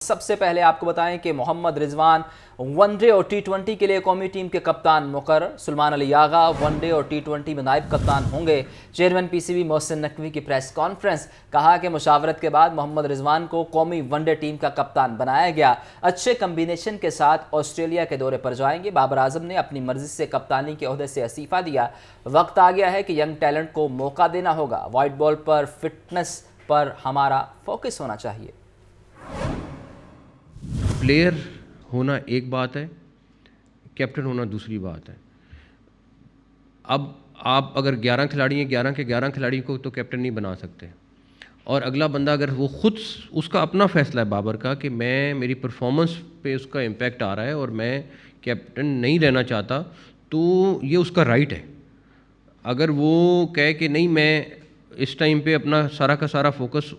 سب سے پہلے آپ کو بتائیں کہ محمد رضوان ون ڈے اور ٹی20 کے لیے قومی ٹیم کے کپتان مقرر۔ سلمان علی آغا ون ڈے اور ٹی20 میں نائب کپتان ہوں گے۔ Chairman P C B Mohsin Naqvi کی پریس کانفرنس، کہا کہ مشاورت کے بعد محمد رضوان کو قومی ون ڈے ٹیم کا کپتان بنایا گیا۔ اچھے کمبینیشن کے ساتھ آسٹریلیا کے دورے پر جائیں گے۔ بابر اعظم نے اپنی مرضی سے کپتانی کے عہدے سے استعفیٰ دیا۔ وقت آ گیا ہے کہ ینگ ٹیلنٹ کو موقع دینا ہوگا۔ وائٹ بال پر فٹنس پر ہمارا فوکس ہونا چاہیے۔ پلیئر ہونا ایک بات ہے، کیپٹن ہونا دوسری بات ہے۔ اب آپ اگر 11 کھلاڑی ہیں، 11 کے 11 کھلاڑی کو تو کیپٹن نہیں بنا سکتے، اور اگلا بندہ اگر وہ خود اس کا اپنا فیصلہ ہے بابر کا کہ میری پرفارمنس پہ اس کا امپیکٹ آ رہا ہے اور میں کیپٹن نہیں رہنا چاہتا، تو یہ اس کا رائٹ ہے۔ اگر وہ کہے کہ نہیں، میں اس ٹائم پہ اپنا سارا کا سارا فوکس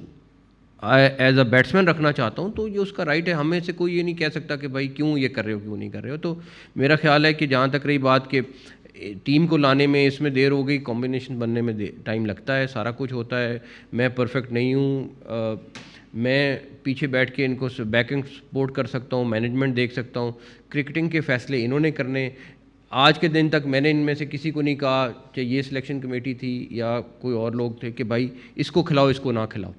ایز اے بیٹسمین رکھنا چاہتا ہوں، تو یہ اس کا رائٹ ہے۔ ہمیں سے کوئی یہ نہیں کہہ سکتا کہ بھائی کیوں یہ کر رہے ہو، کیوں نہیں کر رہے ہو۔ تو میرا خیال ہے کہ جہاں تک رہی بات کہ ٹیم کو لانے میں اس میں دیر ہو گئی، کمبینیشن بننے میں ٹائم لگتا ہے، سارا کچھ ہوتا ہے، میں پرفیکٹ نہیں ہوں، میں پیچھے بیٹھ کے ان کو بیکنگ سپورٹ کر سکتا ہوں، مینجمنٹ دیکھ سکتا ہوں، کرکٹنگ کے فیصلے انہوں نے کرنے۔ آج کے دن تک میں نے ان میں سے کسی کو نہیں کہا کہ یہ سلیکشن کمیٹی تھی یا کوئی اور لوگ تھے کہ بھائی اس کو کھلاؤ، اس کو نہ کھلاؤ۔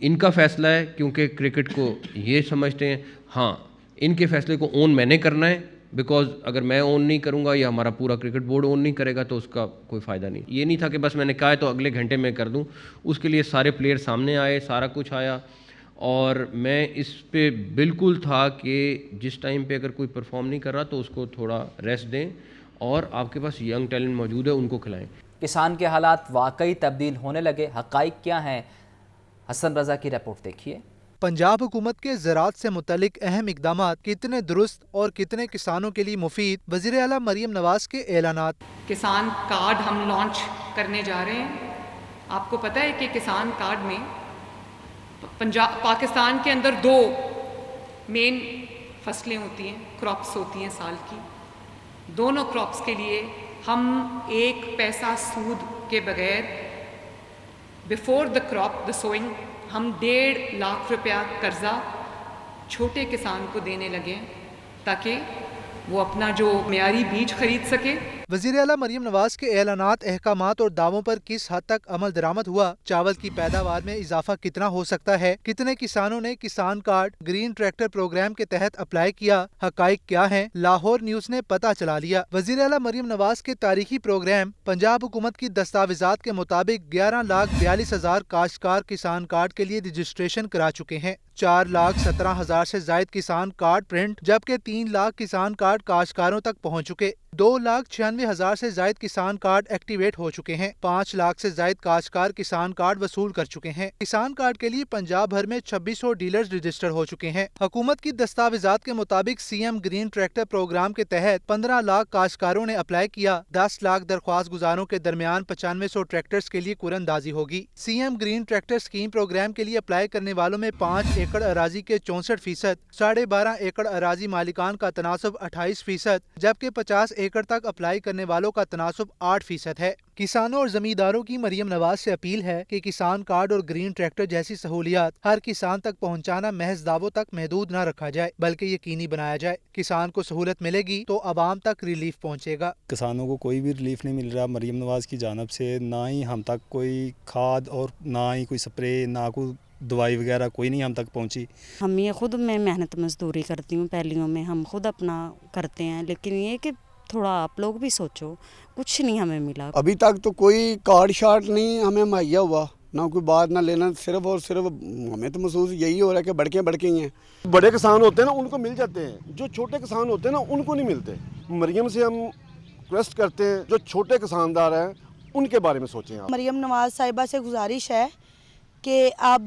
ان کا فیصلہ ہے، کیونکہ کرکٹ کو یہ سمجھتے ہیں۔ ہاں، ان کے فیصلے کو اون میں نے کرنا ہے، بیکاز اگر میں اون نہیں کروں گا یا ہمارا پورا کرکٹ بورڈ اون نہیں کرے گا تو اس کا کوئی فائدہ نہیں۔ یہ نہیں تھا کہ بس میں نے کہا ہے تو اگلے گھنٹے میں کر دوں۔ اس کے لیے سارے پلیئر سامنے آئے، سارا کچھ آیا، اور میں اس پہ بالکل تھا کہ جس ٹائم پہ اگر کوئی پرفارم نہیں کر رہا تو اس کو تھوڑا ریسٹ دیں، اور آپ کے پاس ینگ ٹیلنٹ موجود ہے، ان کو کھلائیں۔ کسان کے حالات واقعی تبدیل ہونے لگے، حقائق کیا ہیں؟ حسن رضا کی رپورٹ دیکھیے۔ پنجاب حکومت کے زراعت سے متعلق اہم اقدامات کتنے درست اور کتنے کسانوں کے لیے مفید، وزیر اعلیٰ مریم نواز کے اعلانات۔ کسان کارڈ ہم لانچ کرنے جا رہے ہیں۔ آپ کو پتہ ہے کہ کسان کارڈ میں پاکستان کے اندر 2 مین فصلیں ہوتی ہیں، کراپس ہوتی ہیں سال کی۔ دونوں کراپس کے لیے ہم 1 پیسہ سود کے بغیر before the crop the swing ہم 1.5 لاکھ روپیہ قرضہ چھوٹے کسان کو دینے لگے تاکہ وہ اپنا جو معیاری بیج خرید سکے۔ وزیر اعلیٰ مریم نواز کے اعلانات، احکامات اور دعووں پر کس حد تک عمل درآمد ہوا؟ چاول کی پیداوار میں اضافہ کتنا ہو سکتا ہے؟ کتنے کسانوں نے کسان کارڈ گرین ٹریکٹر پروگرام کے تحت اپلائی کیا؟ حقائق کیا ہیں؟ لاہور نیوز نے پتہ چلا لیا۔ وزیر اعلیٰ مریم نواز کے تاریخی پروگرام پنجاب حکومت کی دستاویزات کے مطابق 11,42,000 کاشتکار کسان کارڈ کے لیے رجسٹریشن کرا چکے ہیں۔ 4,17,000 سے زائد کسان کارڈ پرنٹ، جبکہ 3 لاکھ کسان کارڈ کاشتکاروں تک پہنچ چکے۔ 2,96,000 سے زائد کسان کارڈ ایکٹیویٹ ہو چکے ہیں۔ 5 لاکھ سے زائد کاشتکار کسان کارڈ وصول کر چکے ہیں۔ کسان کارڈ کے لیے پنجاب بھر میں 2600 ڈیلرز رجسٹر ہو چکے ہیں۔ حکومت کی دستاویزات کے مطابق C M green tractor programme کے تحت 15 لاکھ کاشتکاروں نے اپلائی کیا۔ 10 لاکھ درخواست گزاروں کے درمیان 9500 ٹریکٹرز کے لیے قرعہ اندازی ہوگی۔ C M green tractor scheme programme کے لیے اپلائی کرنے والوں میں 5 ایکڑ اراضی کے 64%، 12.5 ایکڑ اراضی مالکان کا تناسب 28%، جبکہ 50 ایکڑ تک اپلائی کرنے والوں کا تناسب 8% ہے۔ کسانوں اور زمینداروں کی مریم نواز سے اپیل ہے کہ کسان کارڈ اور گرین ٹریکٹر جیسی سہولیات ہر کسان تک پہنچانا محض دعووں تک محدود نہ رکھا جائے، بلکہ یقینی بنایا جائے۔ کسان کو سہولت ملے گی تو عوام تک ریلیف پہنچے گا۔ کسانوں کو کوئی بھی ریلیف نہیں مل رہا مریم نواز کی جانب سے، نہ ہی ہم تک کوئی کھاد اور نہ ہی کوئی سپرے، نہ کوئی دوائی وغیرہ کوئی نہیں ہم تک پہنچی۔ ہم یہ خود میں محنت مزدوری کرتی ہوں، پہلیوں میں ہم خود اپنا کرتے ہیں، لیکن یہ کہ تھوڑا آپ لوگ بھی سوچو، کچھ نہیں ہمیں ملا۔ ابھی تک تو کوئی کارڈ شارٹ نہیں ہمیں مہیا ہوا، نہ کوئی بات نہ لینا، صرف اور صرف ہمیں تو محسوس یہی ہو رہا ہے کہ بڑکیں ہی ہیں۔ بڑے کسان ہوتے ہیں نا ان کو مل جاتے ہیں، جو چھوٹے کسان ہوتے ہیں نا ان کو نہیں ملتے۔ مریم سے ہم ریکویسٹ کرتے ہیں جو چھوٹے کساندار ہیں ان کے بارے میں سوچیں آپ۔ مریم نواز صاحبہ سے گزارش ہے کہ آپ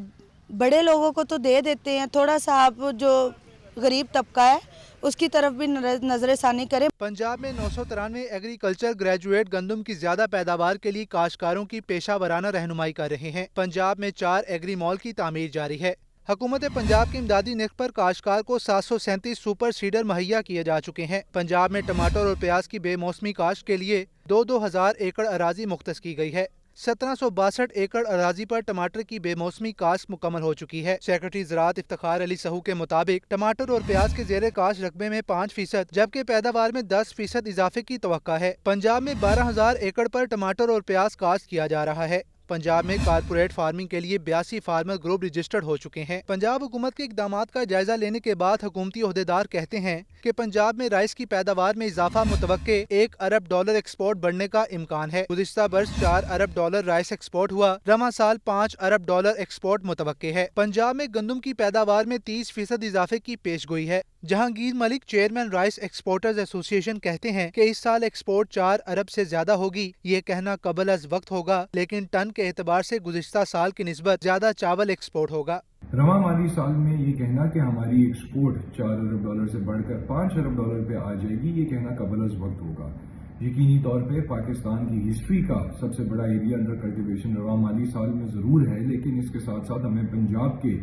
بڑے لوگوں کو تو دے دیتے ہیں، تھوڑا سا آپ جو غریب طبقہ ہے اس کی طرف بھی نظر ثانی کریں۔ پنجاب میں 993 ایگریکلچر گریجویٹ گندم کی زیادہ پیداوار کے لیے کاشتکاروں کی پیشہ ورانہ رہنمائی کر رہے ہیں۔ پنجاب میں 4 ایگری مال کی تعمیر جاری ہے۔ حکومت پنجاب کی امدادی نرخ پر کاشتکار کو 737 سپر سیڈر مہیا کیے جا چکے ہیں۔ پنجاب میں ٹماٹر اور پیاز کی بے موسمی کاشت کے لیے 2,000 ایکڑ اراضی مختص کی گئی ہے۔ 1762 एकड़ अराजी पर टमाटर की बेमौसमी काश्त मुकम्मल हो चुकी है। सेक्रेटरी ज़राअत इफ्तिखार अली सहू के मुताबिक टमाटर और प्याज के ज़ेरे काश्त रकबे में 5%, जबकि पैदावार में 10% इजाफे की तवक्का है। पंजाब में 12,000 एकड़ पर टमाटर और प्याज काश्त किया जा रहा है। पंजाब में कारपोरेट फार्मिंग के लिए 82 फार्मर ग्रुप रजिस्टर्ड हो चुके हैं। पंजाब हुकूमत के इकदामात का जायजा लेने के बाद हुकूमती ओहदेदार कहते हैं कि पंजाब में राइस की पैदावार में इजाफा मुतवक्के $1 अरब एक्सपोर्ट बढ़ने का इम्कान है। गुज़िश्ता बरस $4 अरब राइस एक्सपोर्ट हुआ, रवां साल $5 अरब एक्सपोर्ट मुतवक्के है। पंजाब में गंदम की पैदावार में 30% इजाफे की पेशगोई है। Jahangir Malik, chairman rice exporters association, कहते हैं कि इस साल एक्सपोर्ट 4 अरब से ज्यादा होगी। ये कहना कबल अज वक्त होगा, लेकिन टन के एतबार से गुज़िश्ता साल की निस्बत ज्यादा चावल एक्सपोर्ट होगा। रवां माली साल में ये कहना कि हमारी एक्सपोर्ट $4 अरब से बढ़कर $5 अरब पे आ जाएगी, ये कहना कबल अज वक्त होगा। यकीनी तौर पे पाकिस्तान की हिस्ट्री का सबसे बड़ा एरिया अंडर कल्टिवेशन रवां माली साल में जरूर है, लेकिन इसके साथ साथ हमें पंजाब के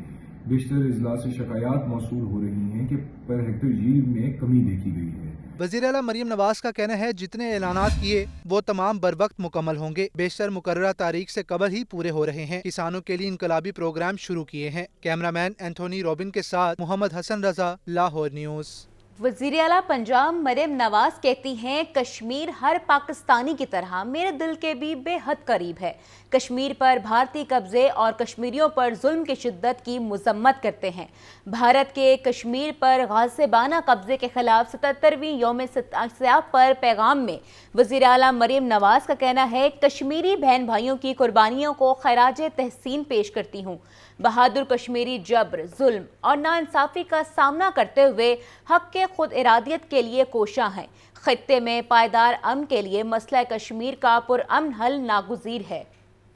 बेशतर अजला से शिकायत मौसूल हो रही हैं कि पर हेक्टर यील्ड में कमी देखी गई है। वज़ीर आला मरियम नवाज का कहना है जितने ऐलानात किए वो तमाम बर वक्त मुकम्मल होंगे। बेशतर मुकर्ररा तारीख से कबल ही पूरे हो रहे हैं। किसानों के लिए इनकलाबी प्रोग्राम शुरू किए हैं। कैमरामैन एंथोनी रॉबिन के साथ मोहम्मद हसन रजा, लाहौर न्यूज़। वज़ीर आला पंजाब मरियम नवाज कहती हैं कश्मीर हर पाकिस्तानी की तरह मेरे दिल के भी बेहद करीब है। कश्मीर पर भारतीय कब्जे और कश्मीरियों पर जुल्म की शिद्दत की मजम्मत करते हैं। भारत के कश्मीर पर गासिबाना कब्जे के खिलाफ 77वीं यौम सियाह पर पैगाम में वज़ीर आला मरियम नवाज का कहना है कश्मीरी बहन भाइयों की कुर्बानियों को खैराज तहसीन पेश करती हूँ। बहादुर कश्मीरी जबर, जुल्म और नाइंसाफ़ी का सामना करते हुए हक़ के खुद इरादियत के लिए कोशां हैं। खित्ते में पायदार अमन के लिए मसला कश्मीर का पुरअमन हल नागुज़ीर है।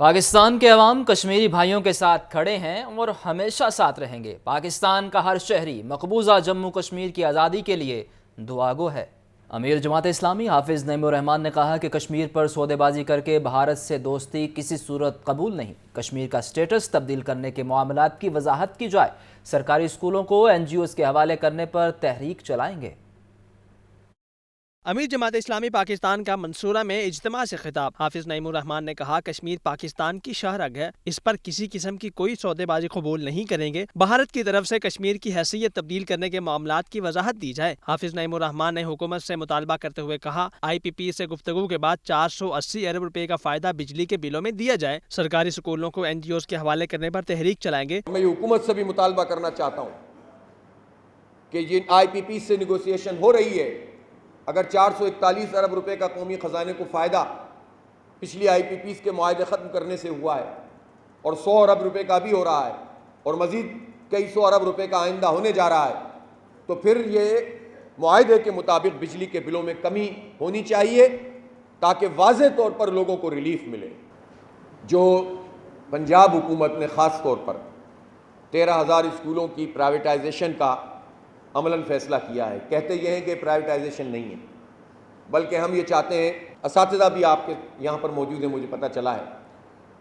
पाकिस्तान के अवाम कश्मीरी भाइयों के साथ खड़े हैं और हमेशा साथ रहेंगे। पाकिस्तान का हर शहरी मकबूजा जम्मू कश्मीर की आज़ादी के लिए दुआगो है। अमीर जमात इस्लामी हाफिज़ नईमुर रहमान ने कहा कि कश्मीर पर सौदेबाजी करके भारत से दोस्ती किसी सूरत कबूल नहीं। कश्मीर का स्टेटस तब्दील करने के मामलात की वजाहत की जाए। सरकारी स्कूलों को NGOs के हवाले करने पर तहरीक चलाएंगे। अमीर जमात इस्लामी पाकिस्तान का मंसूरा में इज्तिमा से खिताब। हाफिज नईमुर रहमान ने कहा कश्मीर पाकिस्तान की शाहरग है, इस पर किसी किस्म की कोई सौदेबाजी कबूल नहीं करेंगे। भारत की तरफ से कश्मीर की हैसियत तब्दील करने के मामलात की वजाहत दी जाए। हाफिज नईमुर रहमान ने हुकूमत से मुतालबा करते हुए कहा IPP से गुफ्तगू के बाद 480 अरब रुपए का फायदा बिजली के बिलों में दिया जाए। सरकारी स्कूलों को NGOs के हवाले करने पर तहरीक चलाएंगे। मैं हुकूमत से भी मुतालबा करना चाहता हूँ कि ये IPP से निगोसिएशन हो रही है। अगर 441 अरब रुपए का कौमी ख़जाने को फ़ायदा पिछली IPPs के मुआहदे ख़त्म करने से हुआ है और 100 अरब रुपए का भी हो रहा है और मज़ीद कई 100 अरब रुपए का आइंदा होने जा रहा है, तो फिर ये मुआहदे के मुताबिक बिजली के बिलों में कमी होनी चाहिए ताकि वाज़े तौर पर लोगों को रिलीफ मिले। जो पंजाब हुकूमत ने ख़ास तौर पर 13,000 स्कूलों की प्राइवेटाइजेशन का अमलन फ़ैसला किया है। कहते ये हैं कि प्राइवेटाइजेशन नहीं है, बल्कि हम ये चाहते हैं, असातिज़ा भी आपके यहाँ पर मौजूद हैं, मुझे पता चला है,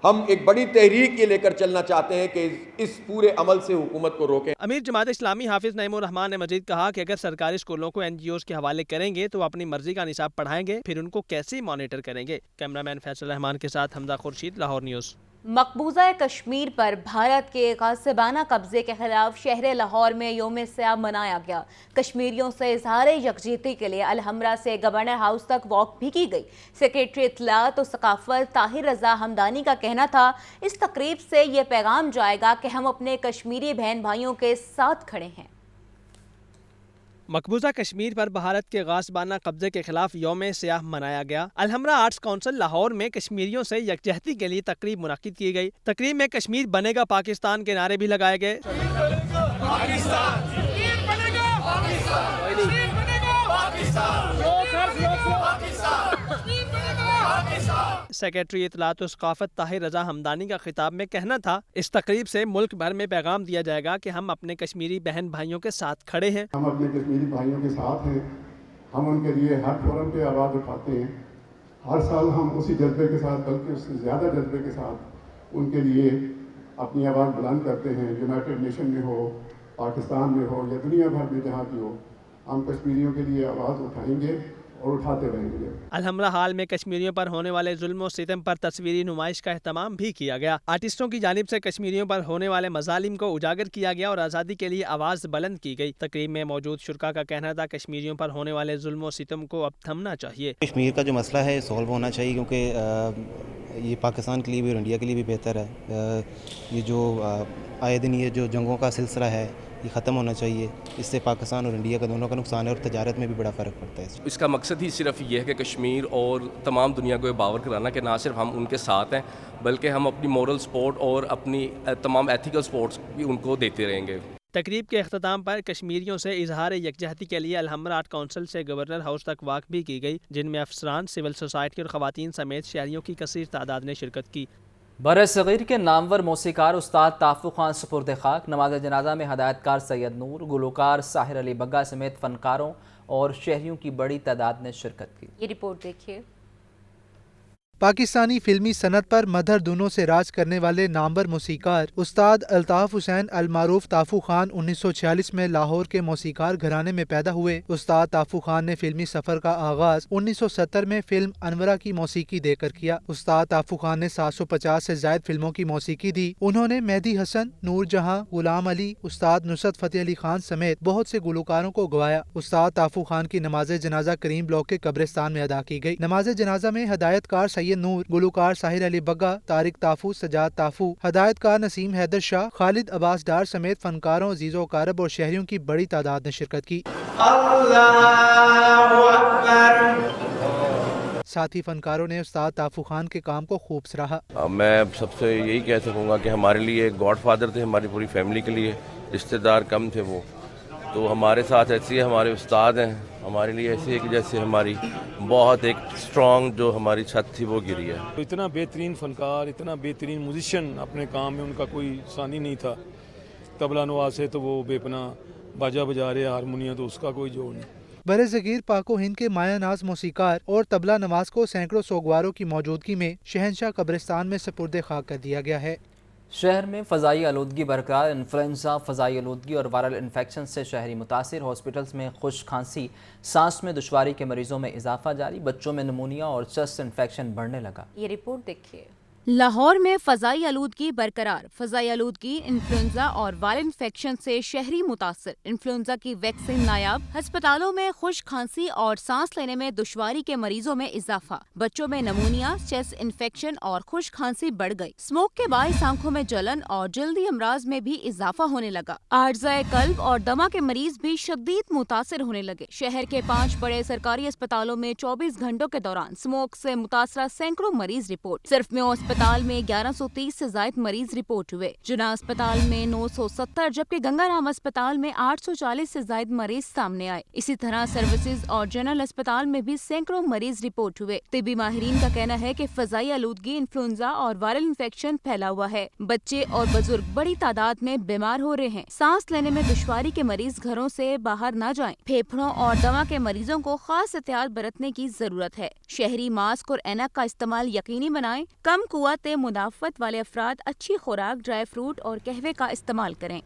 हम एक बड़ी तहरीक ये लेकर चलना चाहते हैं कि इस पूरे अमल से हुकूमत को रोकें। अमीर जमात इस्लामी हाफिज नईमुर रहमान ने मजीद कहा कि अगर सरकारी स्कूलों को NGOs के हवाले करेंगे तो अपनी मर्जी का निसाब पढ़ाएंगे, फिर उनको कैसे मॉनिटर करेंगे। कैमरामैन फैसल रहमान के साथ हमजा खुर्शीद, लाहौर न्यूज़। मकबूजा कश्मीर पर भारत के गासिबाना कब्जे के खिलाफ शहर लाहौर में यौम सियाह मनाया गया। कश्मीरियों से इजहार यकजहती के लिए अलहमरा से गवर्नर हाउस तक वॉक भी की गई। सेक्रेटरी इत्तलात और सकाफत ताहिर रजा हमदानी का कहना था इस तकरीब से ये पैगाम जाएगा कि हम अपने कश्मीरी बहन भाइयों के साथ खड़े हैं। मकबूजा कश्मीर पर भारत के गासिबाना कब्जे के खिलाफ यौम सियाह मनाया गया। अलहमरा आर्ट्स काउंसिल लाहौर में कश्मीरियों से यकजहती के लिए तकरीब मुनक्किद की गई। तकरीब में कश्मीर बनेगा पाकिस्तान के नारे भी लगाए गए। सेक्रेटरी इत्तलात और सकाफत ताहिर रजा हमदानी का खिताब में कहना था इस तकरीब से मुल्क भर में पैगाम दिया जाएगा कि हम अपने कश्मीरी बहन भाइयों के साथ खड़े हैं। हम अपने कश्मीरी भाइयों के साथ हैं, हम उनके लिए हर फोरम पे आवाज़ उठाते हैं। हर साल हम उसी जज्बे के साथ, बल्कि उससे ज़्यादा जज्बे के साथ उनके लिए अपनी आवाज़ बुलंद करते हैं। यूनाइटेड नेशन में हो, पाकिस्तान में हो या दुनिया भर में जहाँ भी हो, हम कश्मीरियों के लिए आवाज़ उठाएंगे और उठाते रहेंगे। अलहमरा हाल में कश्मीरियों पर होने वाले जुल्म और सितम पर तस्वीरी नुमाइश का एहतमाम भी किया गया। आर्टिस्टों की जानिब से कश्मीरियों पर होने वाले मजालिम को उजागर किया गया और आज़ादी के लिए आवाज़ बुलंद की गई। तकरीब में मौजूद शुरका का कहना था कश्मीरियों पर होने वाले जुल्म और सितम को अब थमना चाहिए। कश्मीर का जो मसला है सॉल्व होना चाहिए, क्योंकि ये पाकिस्तान के लिए भी और इंडिया के लिए भी बेहतर है। ये जो आए दिन ये जो जंगों का सिलसिला है ये ख़त्म होना चाहिए। इससे पाकिस्तान और इंडिया का दोनों का नुकसान है और तजारत में भी बड़ा फ़र्क पड़ता है। इसका मकसद ही सिर्फ ये है कि कश्मीर और तमाम दुनिया को ये बावर कराना कि ना सिर्फ हम उनके साथ हैं बल्कि हम अपनी मॉरल सपोर्ट और अपनी तमाम एथिकल सपोर्ट्स भी उनको देते रहेंगे। तकरीब के अख्ताम पर कश्मीरियों से इजहार यकजहती के लिए अलहमरा आर्ट काउंसिल से गवर्नर हाउस तक वॉक भी की गई, जिनमें अफसरान, सिविल सोसाइटी और ख़वातीन समेत शहरियों की कसीर तादाद ने शिरकत की। बर-ए-सग़ीर के नामवर मौसीकार उस्ताद ताफ़ू खान सुपुर्द खाक। नमाज जनाजा में हदायतकार सैयद नूर, गुलकार साहिर अली बग्गा समेत फ़नकारों और शहरियों की बड़ी तादाद ने शिरकत की। ये रिपोर्ट देखिए। पाकिस्तानी फिल्मी सनत पर मदर दुनों से राज करने वाले नामवर मौसीकार उस्ताद अल्ताफ़ हुसैन अल-मारूफ ताफ़ू खान 1946 में लाहौर के मौसीकार घराने में पैदा हुए। उस्ताद ताफ़ू खान ने फिल्मी सफ़र का आगाज 1970 में फिल्म अनवरा की मौसीकी देकर किया। उस्ताद ताफ़ू खान ने 750 से ज़ायद फिल्मों की मौसीकी दी। उन्होंने मेहदी हसन, नूर जहां, गुलाम अली, उस्ताद नुसरत फ़तेह अली खान समेत बहुत से गुलकारों को गवाया। उस्ताद ताफ़ू खान की नमाज जनाजा करीम ब्लॉक के कब्रिस्तान में अदा की गई। नमाज जनाजा में हदायतकार सैयद नूर, गुलकार साहिर अली बग्गा, तारिक ताफू, सजाद ताफू, हदायतकार नसीम हैदर शाह, खालिद अब्बास डार समेत फनकारों, अजीज़ो कारब और शहरियों की बड़ी तादाद ने शिरकत की। साथ ही फनकारों ने उस्ताद ताफू खान के काम को खूब सराहा। मैं सबसे यही कह सकूँगा कि हमारे लिए गॉडफादर थे, हमारी पूरी फैमिली के लिए रिश्तेदार कम थे वो, तो हमारे साथ ऐसे हमारे उस्ताद हैं, हमारे लिए ऐसे है कि जैसे हमारी बहुत एक स्ट्रॉन्ग जो हमारी छत थी वो गिरी है। तो इतना बेहतरीन फनकार, इतना बेहतरीन म्यूजिशियन अपने काम में उनका कोई सानी नहीं था। तबला नवाज है तो वो बेपना बाजा बजा रहे, हारमोनियम तो उसका कोई जोड़ नहीं। बर-ए-सग़ीर पाको हिंद के माया नाज मौसीकार और तबला नवाज को सैकड़ों सोगवारों की मौजूदगी में शहनशाह कब्रिस्तान में सुपुर्द खाक कर दिया गया है। शहर में फ़ज़ाई आलूदगी बरकरार। इन्फ्लुएंजा, फ़ज़ाई आलूदगी और वायरल इन्फेक्शन से शहरी मुतासिर। हॉस्पिटल्स में खुश्क खांसी, सांस में दुश्वारी के मरीजों में इजाफा जारी। बच्चों में निमोनिया और चेस्ट इन्फेक्शन बढ़ने लगा। ये रिपोर्ट देखिए। लाहौर में फ़ज़ाई आलूदगी बरकरार। फ़ज़ाई आलूदगी, इन्फ्लुएंजा और वायरल इन्फेक्शन से शहरी मुतासिर। इन्फ्लुएंजा की वैक्सीन नायाब। अस्पतालों में खुश्क खांसी और सांस लेने में दुश्वारी के मरीजों में इजाफा। बच्चों में नमूनिया, चेस्ट इन्फेक्शन और खुश्क खांसी बढ़ गई। स्मोक के बाइस आंखों में जलन और जल्दी अमराज में भी इजाफा होने लगा। आर्ज़ाए कल्ब और दमा के मरीज भी शदीद मुतासिर होने लगे। शहर के 5 बड़े सरकारी अस्पतालों में 24 घंटों के दौरान स्मोक से मुतासरा सैकड़ों मरीज रिपोर्ट। सिर्फ में अस्पताल में 1130 से ज्यादा मरीज रिपोर्ट हुए। जुना अस्पताल में 970 जबकि गंगाराम अस्पताल में 840 से ज्यादा मरीज सामने आए। इसी तरह सर्विसेज और जनरल अस्पताल में भी सैकड़ों मरीज रिपोर्ट हुए। तिब्बी माहिरीन का कहना है कि फ़ज़ाई आलूदगी, इन्फ्लुएंजा और वायरल इन्फेक्शन फैला हुआ है। बच्चे और बुजुर्ग बड़ी तादाद में बीमार हो रहे हैं। सांस लेने में दुश्वारी के मरीज घरों से बाहर न जाएं। फेफड़ों और दमा के मरीजों को खास एहतियात बरतने की जरूरत है। शहरी मास्क और ऐनक का इस्तेमाल यकीनी बनाएं। कम कुव्वत मुदाफ़त वाले अफराद अच्छी खुराक, ड्राई फ्रूट और कहवे का इस्तेमाल करें।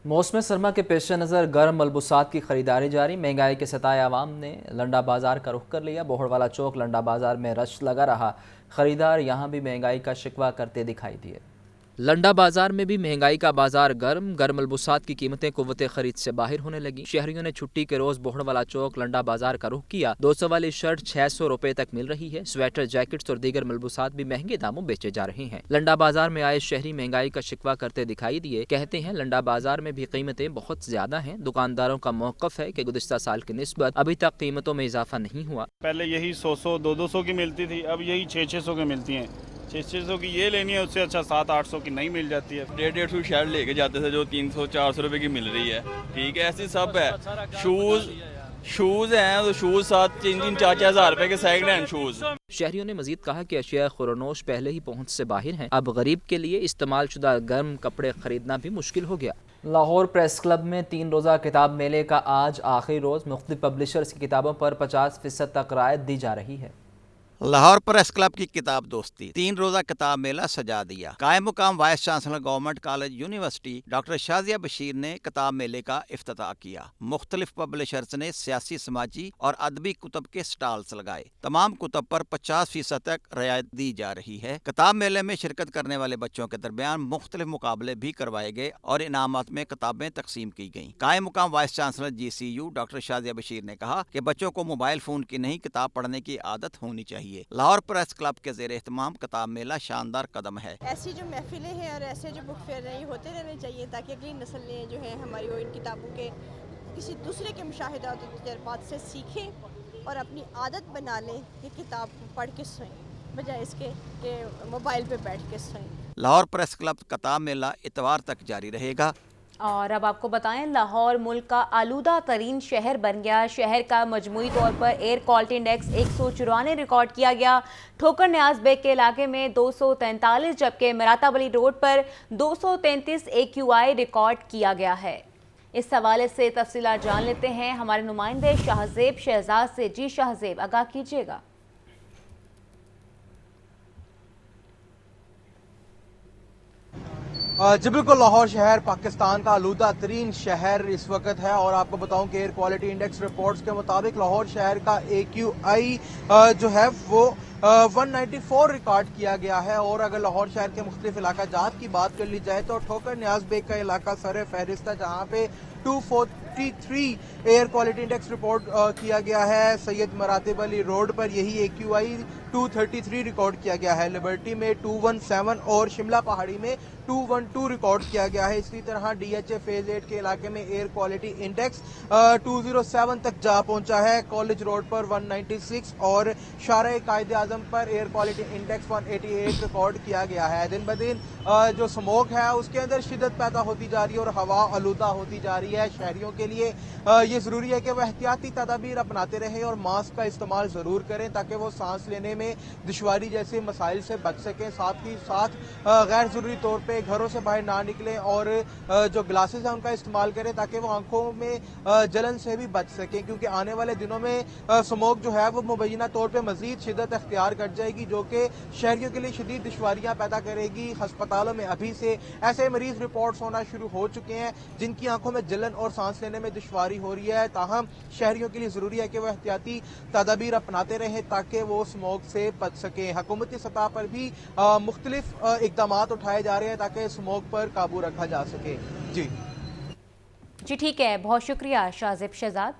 मौसम सरमा के पेश नज़र गर्म मलबूसात की खरीदारी जारी। महंगाई के सताए आवाम ने लंडा बाजार का रुख कर लिया। बोहड़वाला चौक लंडा बाजार में रश लगा रहा। खरीदार यहाँ भी महंगाई का शिकवा करते दिखाई दिए। लंडा बाजार में भी महंगाई का बाजार गर्म। गर्म मलबूसात की कीमतें कुव्वत खरीद से बाहर होने लगी। शहरियों ने छुट्टी के रोज बोहड़वाला चौक लंडा बाजार का रुख किया। 200 वाली शर्ट 600 रुपए तक मिल रही है। स्वेटर, जैकेट्स और दीगर मलबूसात भी महंगे दामों बेचे जा रहे हैं। लंडा बाजार में आए शहरी महंगाई का शिकवा करते दिखाई दिए। कहते हैं लंडा बाजार में भी कीमतें बहुत ज्यादा हैं। दुकानदारों का मौक़िफ़ है कि गुज़िश्ता साल की निस्बत अभी तक कीमतों में इजाफा नहीं हुआ। पहले यही 100, 200 की मिलती थी, अब यही 600 की मिलती हैं। 600 की ये लेनी है, उससे अच्छा 700-800 की नहीं मिल जाती है। 150 शर्ट लेके जाते थे जो 300-400 रुपए की मिल रही है। ठीक है, ऐसी सब है। शूज़ हैं तो शूज़ 3-4 हज़ार रुपए के सेकंड हैंड शूज़। शहरियों ने मजीद कहा कि अशिया खुरनोश पहले ही पहुँच से बाहर हैं। अब गरीब के लिए इस्तेमाल शुदा गर्म कपड़े खरीदना भी मुश्किल हो गया। लाहौर प्रेस क्लब में 3 रोज़ा किताब मेले का आज आखिरी रोज़। मुख्तलिफ पब्लिशर्स की किताबों पर 50% तक रायत दी जा रही है। लाहौर प्रेस क्लब की किताब दोस्ती 3 रोजा किताब मेला सजा दिया। कायम मुकाम vice chancellor government college university doctor Shazia Bashir ने किताब मेले का इफ्तिताह किया। मुख्तलिफ पब्लिशर्स ने सियासी, समाजी और अदबी कुतब के स्टॉल्स लगाए। तमाम कुतब पर 50% तक रियायत दी जा रही है। किताब मेले में शिरकत करने वाले बच्चों के दरमियान मुख्तलिफ मुकाबले भी करवाए गए और इनामात में किताबें तकसीम की गईं। कायम मुकाम vice chancellor GCU doctor Shazia Bashir ने कहा कि बच्चों को मोबाइल फोन की नहीं, किताब पढ़ने की आदत होनी चाहिए। लाहौर प्रेस क्लब के ज़ेर एहतमाम किताब मेला शानदार कदम है। ऐसी जो महफिलें हैं और ऐसे जो बुक फेयर हैं ये होते रहने चाहिए ताकि अगली नस्लें जो हैं हमारी वो इन किताबों के किसी दूसरे के मुशाहिदात और तजर्बात से सीखें और अपनी आदत बना लें कि किताब पढ़ के सोएं बजाय इसके कि मोबाइल पे बैठ के सोएं। लाहौर प्रेस क्लब किताब मेला इतवार तक जारी रहेगा। और अब आपको बताएं, लाहौर मुल्क का आलूदा तरीन शहर बन गया। शहर का मजमूई तौर पर एयर क्वालिटी इंडेक्स 194 रिकॉर्ड किया गया। ठोकर न्याज बेग के इलाके में 243 जबकि मराताबली रोड पर 233 AQI रिकॉर्ड किया गया है। इस हवाले से तफसीलात जान लेते हैं हमारे नुमाइंदे शाहजेब शहजाद से। जी शाहजेब, आगाह कीजिएगा। जी बिल्कुल, लाहौर शहर पाकिस्तान का आलूदा तरीन शहर इस वक्त है और आपको बताऊं कि एयर क्वालिटी इंडेक्स रिपोर्ट्स के मुताबिक लाहौर शहर का AQI जो है वो 194 रिकॉर्ड किया गया है। और अगर लाहौर शहर के मुख्तलिफ इलाका जात की बात कर ली जाए तो ठोकर न्याज बेग का इलाका सर फहरिस्त है जहाँ पे 243 एयर क्वालिटी इंडेक्स रिपोर्ट किया गया है। सैयद मरातिब अली रोड पर यही AQI 233 रिकॉर्ड किया गया है। लिबर्टी में 217 और शिमला पहाड़ी में 212 रिकॉर्ड किया गया है। इसी तरह DHA फेज 8 के इलाके में एयर क्वालिटी इंडेक्स 207 तक जा पहुंचा है। कॉलेज रोड पर 196 और शारे कायदे आजम पर एयर क्वालिटी इंडेक्स 188 रिकॉर्ड किया गया है। दिन ब दिन जो स्मोक है उसके अंदर शिद्दत पैदा होती जा रही है और हवा आलूदा होती जा रही है। शहरियों के लिए ये ज़रूरी है कि वह एहतियाती तदाबीर अपनाते रहें और मास्क का इस्तेमाल ज़रूर करें ताकि वो सांस लेने में दुश्वारी जैसे मसाइल से बच सकें। साथ ही साथ गैर ज़रूरी तौर पे घरों से बाहर ना निकलें और जो ग्लासेस हैं उनका इस्तेमाल करें ताकि वो आंखों में जलन से भी बच सकें, क्योंकि आने वाले दिनों में स्मोक जो है वो मुबैना तौर पे मज़ीद शिद्दत अख्तियार कर जाएगी जो कि शहरियों के लिए शदीद दुश्वारियाँ पैदा करेगी। हस्पतालों में अभी से ऐसे मरीज रिपोर्ट्स होना शुरू हो चुके हैं जिनकी आंखों में जलन और सांस लेने में दुश्वारी हो रही है। ताहम शहरियों के लिए ज़रूरी है कि वह एहतियाती तदाबीर अपनाते रहें ताकि वो स्मोक से बच सकें। हुकूमती सतह पर भी मुख्तलिफ इक़दामात उठाए जा रहे हैं ताकि स्मोक पर काबू रखा जा सके। जी ठीक है, बहुत शुक्रिया शाहजेब शहजाद।